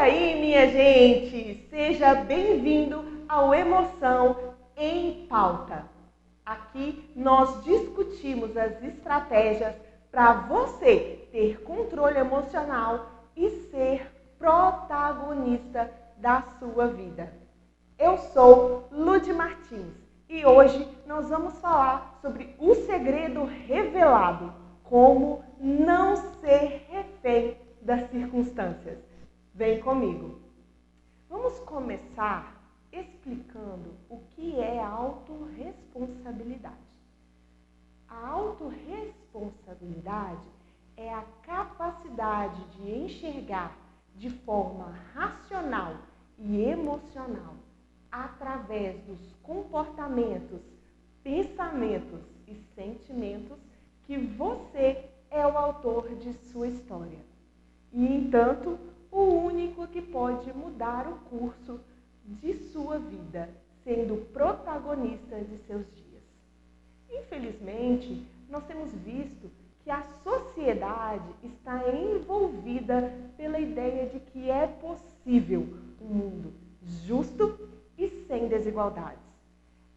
aí, minha gente! Seja bem-vindo ao Emoção em Pauta. Aqui nós discutimos as estratégias para você ter controle emocional e ser protagonista da sua vida. Eu sou Lude Martins e hoje nós vamos falar sobre o segredo revelado, como não ser refém das circunstâncias. Vem comigo. Vamos começar explicando o que é a autorresponsabilidade. A autorresponsabilidade é a capacidade de enxergar de forma racional e emocional, através dos comportamentos, pensamentos e sentimentos, que você é o autor de sua história. E, entanto, o único que pode mudar o curso de sua vida, sendo protagonista de seus dias. Infelizmente, nós temos visto que a sociedade está envolvida pela ideia de que é possível um mundo justo e sem desigualdades.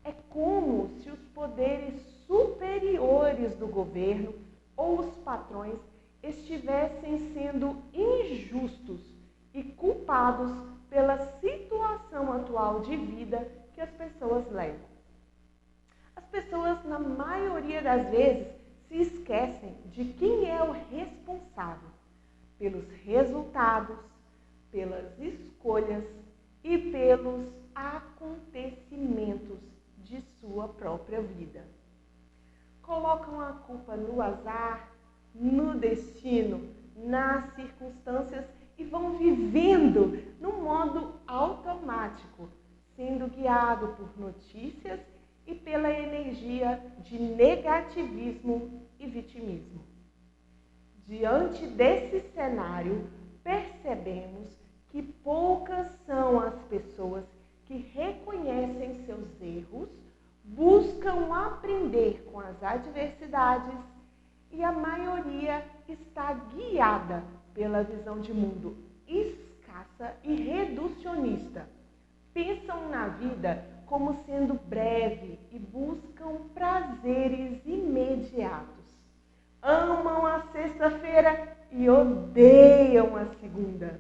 É como se os poderes superiores do governo ou os patrões estivessem sendo injustos e culpados pela situação atual de vida que as pessoas levam. As pessoas, na maioria das vezes, se esquecem de quem é o responsável pelos resultados, pelas escolhas e pelos acontecimentos de sua própria vida. Colocam a culpa no azar, no destino, nas circunstâncias e vão vivendo no modo automático, sendo guiado por notícias e pela energia de negativismo e vitimismo. Diante desse cenário, percebemos que poucas são as pessoas que reconhecem seus erros, buscam aprender com as adversidades e a maioria está guiada pela visão de mundo escassa e reducionista. Pensam na vida como sendo breve e buscam prazeres imediatos. Amam a sexta-feira e odeiam a segunda.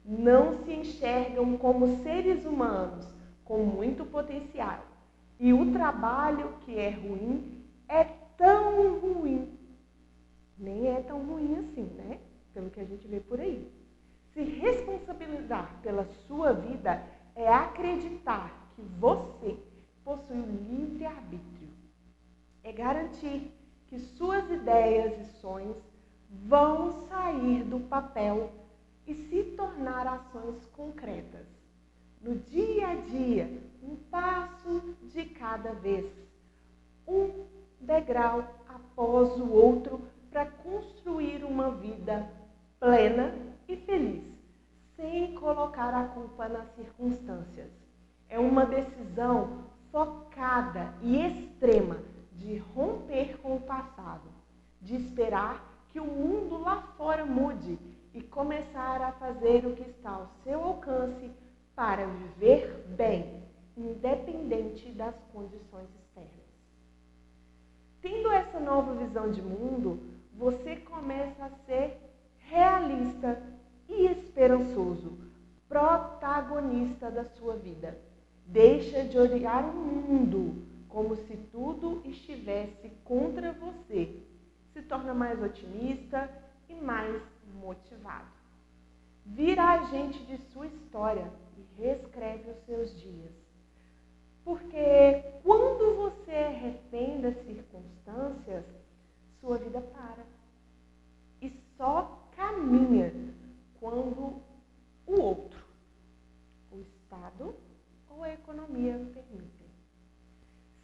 Não se enxergam como seres humanos com muito potencial. E o trabalho que é ruim é tão ruim. Nem é tão ruim assim, né? Pelo que a gente vê por aí. Se responsabilizar pela sua vida é acreditar que você possui um livre-arbítrio. É garantir que suas ideias e sonhos vão sair do papel e se tornar ações concretas. No dia a dia, um passo de cada vez, um degrau após o outro, para construir uma vida plena e feliz, sem colocar a culpa nas circunstâncias. É uma decisão focada e extrema de romper com o passado, de esperar que o mundo lá fora mude e começar a fazer o que está ao seu alcance para viver bem, independente das condições externas. Tendo essa nova visão de mundo, você começa a ser realista e esperançoso, protagonista da sua vida. Deixa de olhar o mundo como se tudo estivesse contra você. Se torna mais otimista e mais motivado. Vira agente de sua história e reescreve os seus dias. Porque quando você é refém das circunstâncias, sua vida para. E só caminha quando o outro, o Estado ou a economia permitem.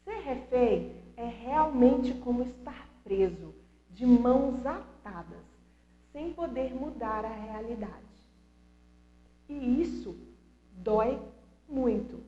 Ser refém é realmente como estar preso, de mãos atadas, sem poder mudar a realidade. E isso dói muito.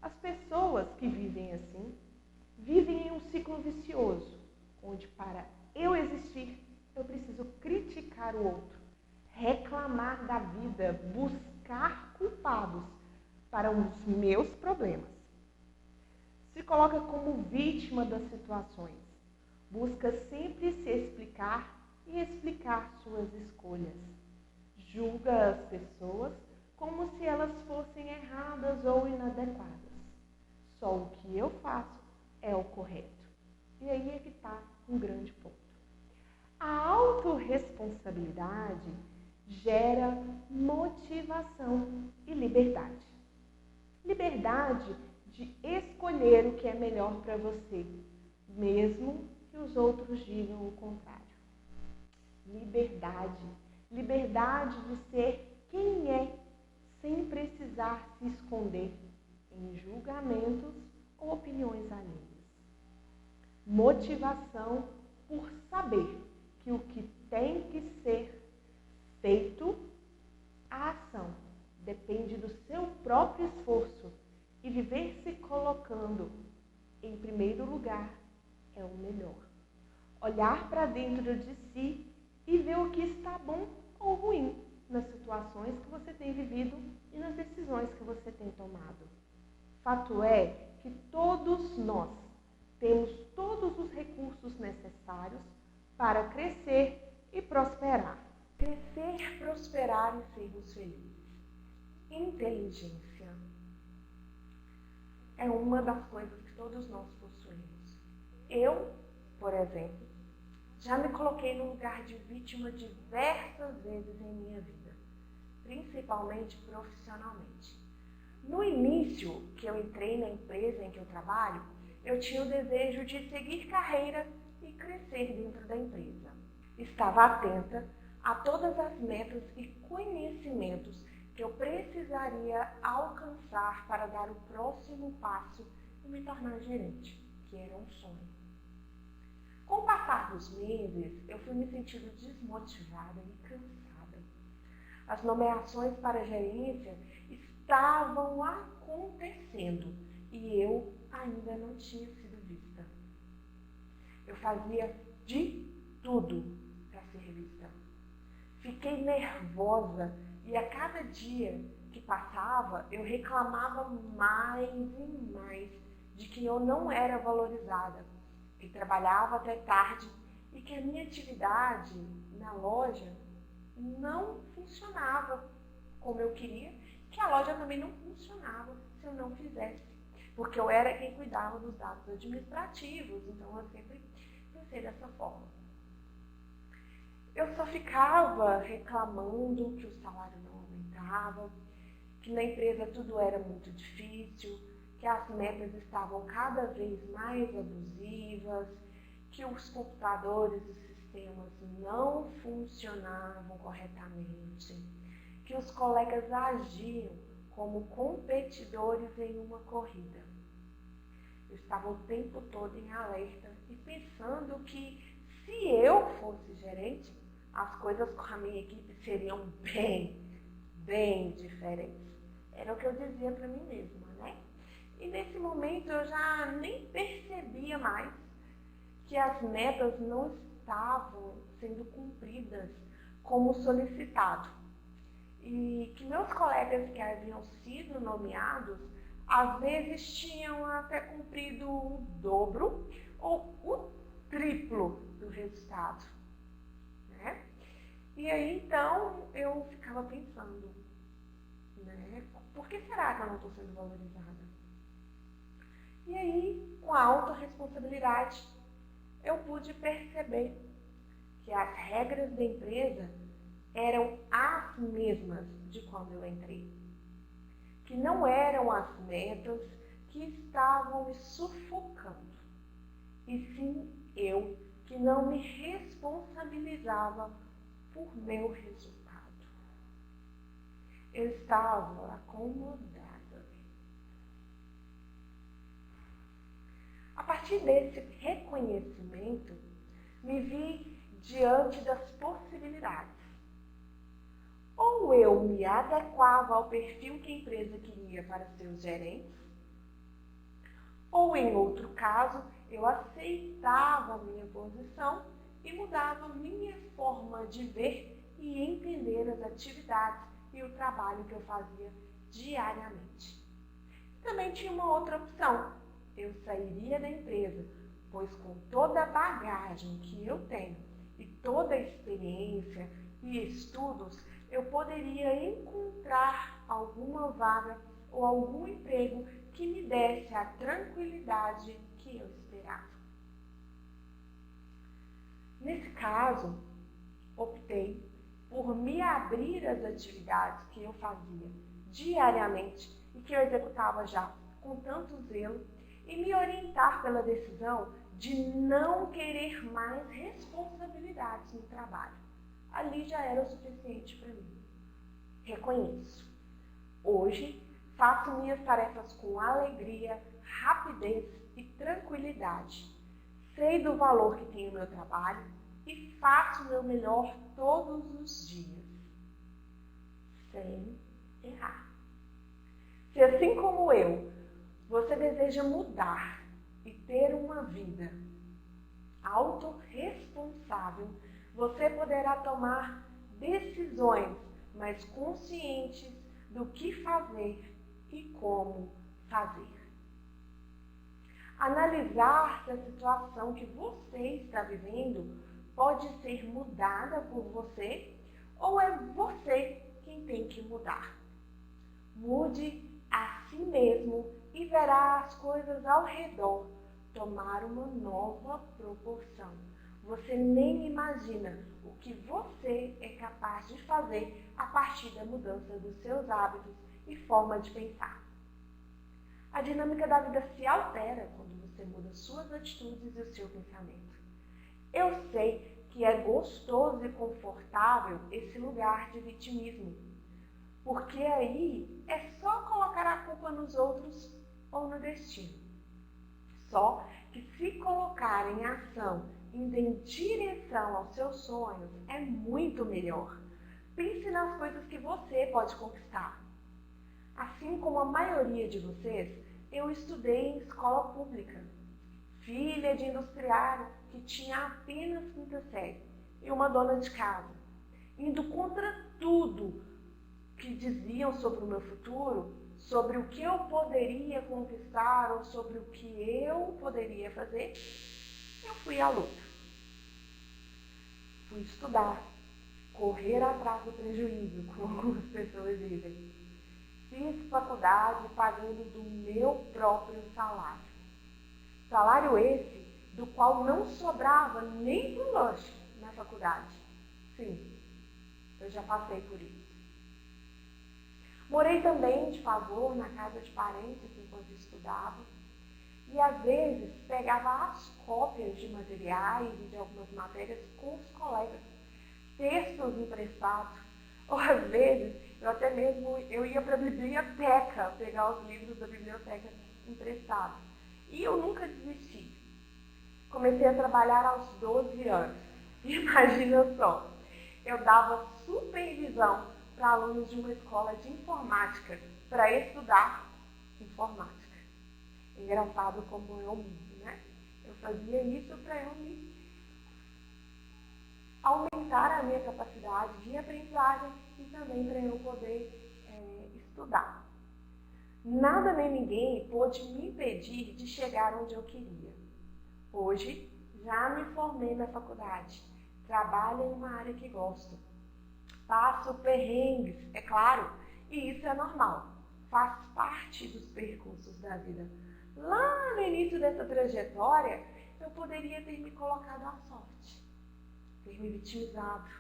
As pessoas que vivem assim, vivem em um ciclo vicioso, onde para eu existir, eu preciso criticar o outro, reclamar da vida, buscar buscar culpados para os meus problemas. Se coloca como vítima das situações. Busca sempre se explicar e explicar suas escolhas. Julga as pessoas como se elas fossem erradas ou inadequadas. Só o que eu faço é o correto. E aí é que está um grande ponto. A autorresponsabilidade gera motivação e liberdade. Liberdade de escolher o que é melhor para você, mesmo que os outros digam o contrário. Liberdade de ser quem é, sem precisar se esconder em julgamentos ou opiniões alheias. Motivação por saber que o que tem que ser feito, a ação, depende do seu próprio esforço e viver se colocando em primeiro lugar é o melhor. Olhar para dentro de si e ver o que está bom ou ruim nas situações que você tem vivido e nas decisões que você tem tomado. Fato é que todos nós temos todos os recursos necessários para crescer e prosperar. Crescer, prosperar e sermos felizes. Inteligência é uma das coisas que todos nós possuímos. Eu, por exemplo, já me coloquei no lugar de vítima diversas vezes em minha vida, principalmente profissionalmente. No início, que eu entrei na empresa em que eu trabalho, eu tinha o desejo de seguir carreira e crescer dentro da empresa. Estava atenta a todas as metas e conhecimentos que eu precisaria alcançar para dar o próximo passo e me tornar gerente, que era um sonho. Com o passar dos meses, eu fui me sentindo desmotivada e cansada. As nomeações para a gerência estavam acontecendo e eu ainda não tinha sido vista. Eu fazia de tudo para ser vista. Fiquei nervosa e a cada dia que passava, eu reclamava mais e mais de que eu não era valorizada, que trabalhava até tarde e que a minha atividade na loja não funcionava como eu queria, que a loja também não funcionava se eu não fizesse, porque eu era quem cuidava dos dados administrativos, então eu sempre pensei dessa forma. Eu só ficava reclamando que o salário não aumentava, que na empresa tudo era muito difícil, que as metas estavam cada vez mais abusivas, que os computadores e sistemas não funcionavam corretamente, que os colegas agiam como competidores em uma corrida. Eu estava o tempo todo em alerta e pensando que se eu fosse gerente, as coisas com a minha equipe seriam bem diferentes. Era o que eu dizia para mim mesma, né? E nesse momento eu já nem percebia mais que as metas não estavam sendo cumpridas como solicitado. E que meus colegas que haviam sido nomeados, às vezes tinham até cumprido o dobro ou o triplo do resultado, né? E aí então eu ficava pensando, né? Por que será que eu não estou sendo valorizada? E aí, com a autorresponsabilidade, eu pude perceber que as regras da empresa eram as mesmas de quando eu entrei. Que não eram as metas que estavam me sufocando, e sim eu que não me responsabilizava por meu resultado. Eu estava acomodada. A partir desse reconhecimento, me vi diante das possibilidades. Ou eu me adequava ao perfil que a empresa queria para seus gerentes, ou em outro caso, eu aceitava a minha posição e mudava minha forma de ver e entender as atividades e o trabalho que eu fazia diariamente. Também tinha uma outra opção. Eu sairia da empresa, pois com toda a bagagem que eu tenho e toda a experiência e estudos, eu poderia encontrar alguma vaga ou algum emprego que me desse a tranquilidade que eu esperava. Nesse caso, optei por me abrir às atividades que eu fazia diariamente e que eu executava já com tanto zelo e me orientar pela decisão de não querer mais responsabilidades no trabalho. Ali já era o suficiente para mim. Reconheço. Hoje, faço minhas tarefas com alegria, rapidez e tranquilidade. Sei do valor que tem o meu trabalho e faço o meu melhor todos os dias, sem errar. Se assim como eu, você deseja mudar e ter uma vida autorresponsável, você poderá tomar decisões mais conscientes do que fazer e como fazer. Analisar se a situação que você está vivendo pode ser mudada por você ou é você quem tem que mudar. Mude a si mesmo e verá as coisas ao redor tomar uma nova proporção. Você nem imagina o que você é capaz de fazer a partir da mudança dos seus hábitos e forma de pensar. A dinâmica da vida se altera quando você muda suas atitudes e o seu pensamento. Eu sei que é gostoso e confortável esse lugar de vitimismo, porque aí é só colocar a culpa nos outros ou no destino. Só que se colocar em ação, indo em direção aos seus sonhos, é muito melhor. Pense nas coisas que você pode conquistar. Assim como a maioria de vocês, eu estudei em escola pública. Filha de industriário que tinha apenas quinta série e uma dona de casa. Indo contra tudo que diziam sobre o meu futuro, sobre o que eu poderia conquistar ou sobre o que eu poderia fazer, eu fui à luta. Fui estudar, correr atrás do prejuízo, como algumas pessoas dizem. Fiz faculdade pagando do meu próprio salário. Salário esse do qual não sobrava nem para o lanche na faculdade. Sim, eu já passei por isso. Morei também de favor na casa de parentes enquanto estudava. E às vezes pegava as cópias de materiais e de algumas matérias com os colegas, textos emprestados. Ou às vezes eu ia para a biblioteca pegar os livros da biblioteca emprestados. E eu nunca desisti. Comecei a trabalhar aos 12 anos. Imagina só, eu dava supervisão para alunos de uma escola de informática para estudar informática. Engraçado como eu mudo, né? Eu fazia isso para eu me aumentar a minha capacidade de aprendizagem e também para eu poder estudar. Nada nem ninguém pôde me impedir de chegar onde eu queria. Hoje, já me formei na faculdade, trabalho em uma área que gosto. Passo perrengues, é claro, e isso é normal, faz parte dos percursos da vida. Lá no início dessa trajetória, eu poderia ter me colocado à sorte, ter me vitimizado.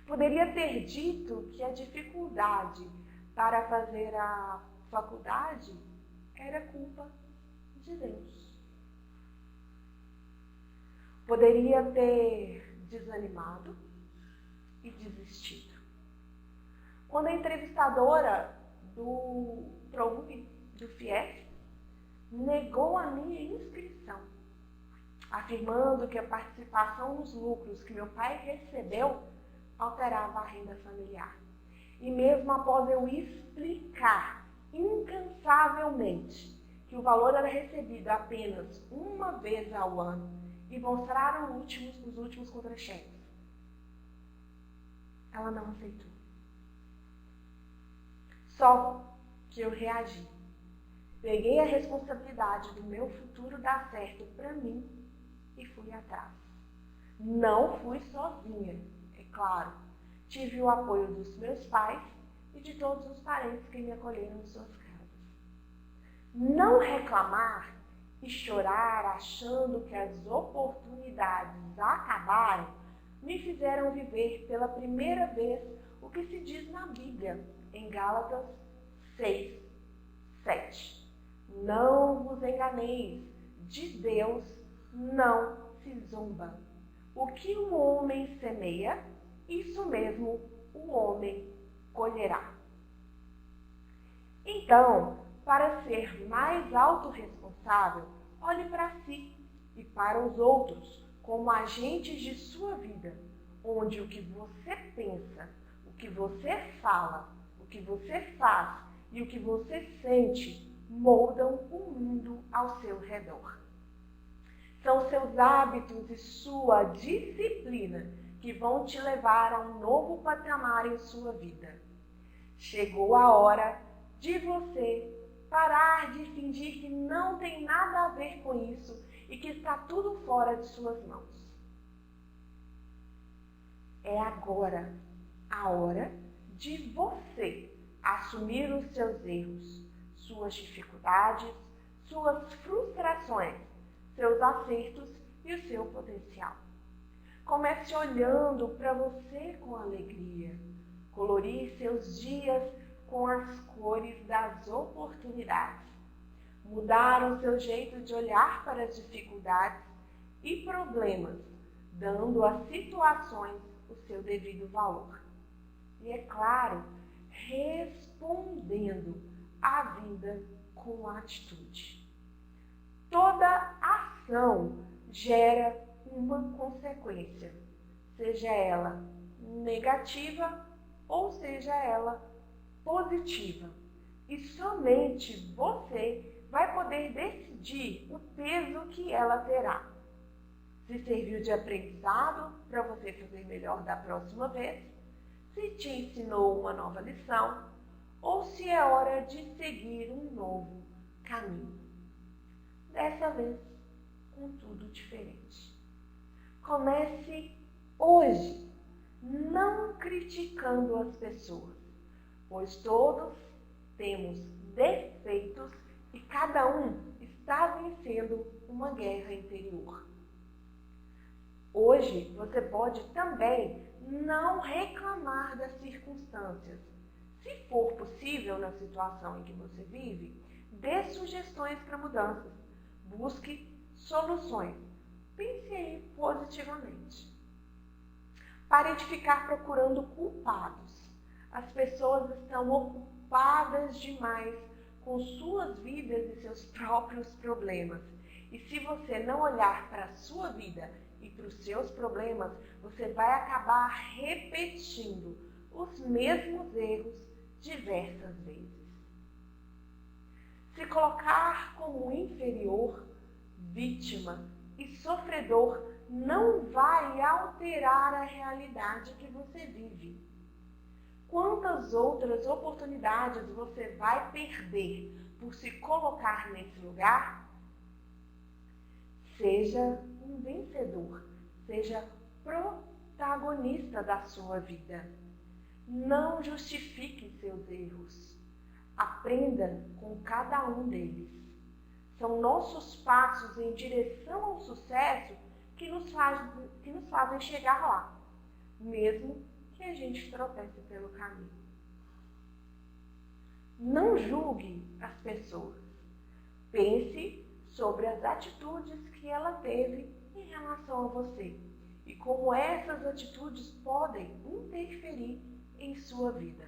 Poderia ter dito que a dificuldade para fazer a faculdade era culpa de Deus. Poderia ter desanimado e desistido. Quando a entrevistadora do ProUni, do FIES, negou a minha inscrição, afirmando que a participação nos lucros que meu pai recebeu alterava a renda familiar. E mesmo após eu explicar incansavelmente que o valor era recebido apenas uma vez ao ano e mostrar os últimos contra-cheques, ela não aceitou. Só que eu reagi. Peguei a responsabilidade do meu futuro dar certo para mim e fui atrás. Não fui sozinha, é claro. Tive o apoio dos meus pais e de todos os parentes que me acolheram em suas casas. Não reclamar e chorar achando que as oportunidades acabaram me fizeram viver pela primeira vez o que se diz na Bíblia, em Gálatas 6, 7. Não vos enganeis, de Deus não se zomba. O que o homem semeia, isso mesmo o homem colherá. Então, para ser mais autorresponsável, olhe para si e para os outros como agentes de sua vida, onde o que você pensa, o que você fala, o que você faz e o que você sente moldam o mundo ao seu redor. São seus hábitos e sua disciplina que vão te levar a um novo patamar em sua vida. Chegou a hora de você parar de fingir que não tem nada a ver com isso e que está tudo fora de suas mãos. É agora a hora de você assumir os seus erros, suas dificuldades, suas frustrações, seus acertos e o seu potencial. Comece olhando para você com alegria, colorir seus dias com as cores das oportunidades, mudar o seu jeito de olhar para as dificuldades e problemas, dando às situações o seu devido valor. E é claro, respondendo à vida com atitude. Toda ação gera uma consequência, seja ela negativa ou seja ela positiva. E somente você vai poder decidir o peso que ela terá. Se serviu de aprendizado para você fazer melhor da próxima vez, se te ensinou uma nova lição, ou se é hora de seguir um novo caminho. Dessa vez, com tudo diferente. Comece hoje, não criticando as pessoas, pois todos temos defeitos e cada um está vencendo uma guerra interior. Hoje, você pode também não reclamar das circunstâncias. Se for possível na situação em que você vive, dê sugestões para mudanças. Busque soluções. Pense aí positivamente. Pare de ficar procurando culpados. As pessoas estão ocupadas demais com suas vidas e seus próprios problemas. E se você não olhar para a sua vida e para os seus problemas, você vai acabar repetindo os mesmos erros diversas vezes. Se colocar como inferior, vítima e sofredor não vai alterar a realidade que você vive. Quantas outras oportunidades você vai perder por se colocar nesse lugar? Seja um vencedor, seja protagonista da sua vida. Não justifique seus erros. Aprenda com cada um deles. São nossos passos em direção ao sucesso que nos fazem chegar lá, mesmo que a gente tropece pelo caminho. Não julgue as pessoas. Pense sobre as atitudes que ela teve em relação a você e como essas atitudes podem interferir em sua vida.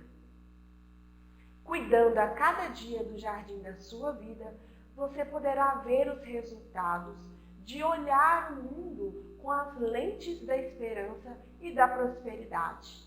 Cuidando a cada dia do jardim da sua vida, você poderá ver os resultados de olhar o mundo com as lentes da esperança e da prosperidade.